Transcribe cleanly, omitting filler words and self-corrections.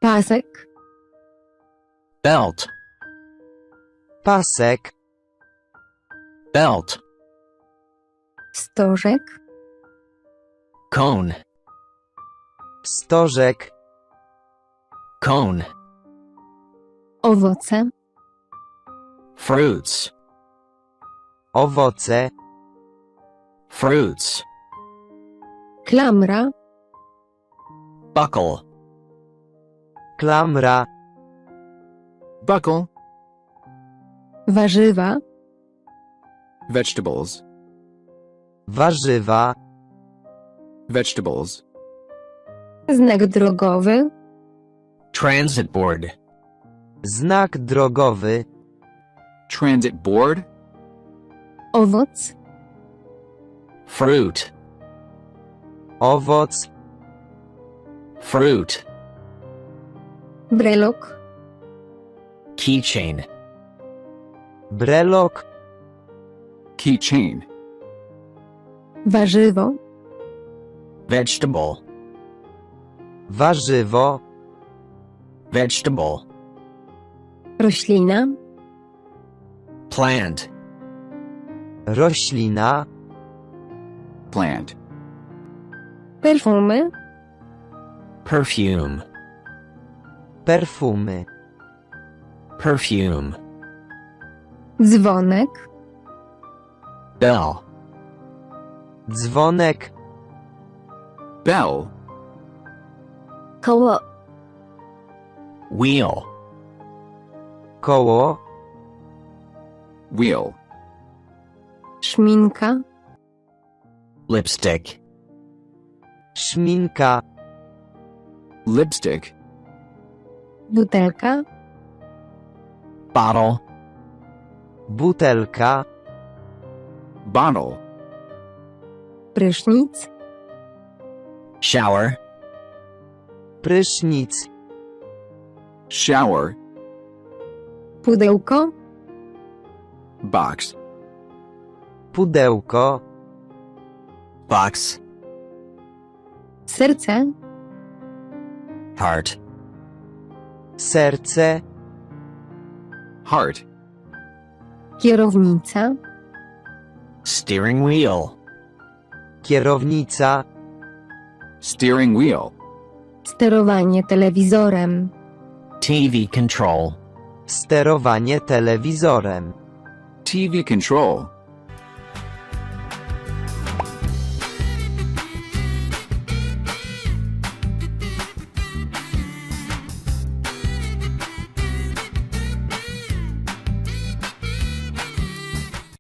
Pasek. Belt. Pasek. Belt. Stożek. Cone. Stożek. Cone. Owoce. Fruits. Owoce. Fruits. Klamra. Buckle. Klamra. Buckle. Warzywa. Vegetables. Warzywa. Vegetables. Znak drogowy. Transit board. Znak drogowy. Transit board. Owoc. Fruit. Owoc. Fruit. Brelok. Keychain. Brelok. Keychain. Warzywo. Vegetable. Warzywo. Vegetable. Roślina. Plant. Roślina. Plant. Perfumy. Perfume. Perfumy. Perfume. Dzwonek. Bell. Dzwonek. Bell. Koło. Wheel. Koło. Wheel. Szminka. Lipstick. Szminka. Lipstick. Butelka. Bottle. Butelka. Bottle. Prysznic. Shower. Prysznic. Shower. Pudełko. Box. Pudełko. Box. Serce. Heart. Serce. Heart. Kierownica. Steering wheel. Kierownica. Steering wheel. Sterowanie telewizorem. TV control. Sterowanie telewizorem. TV control.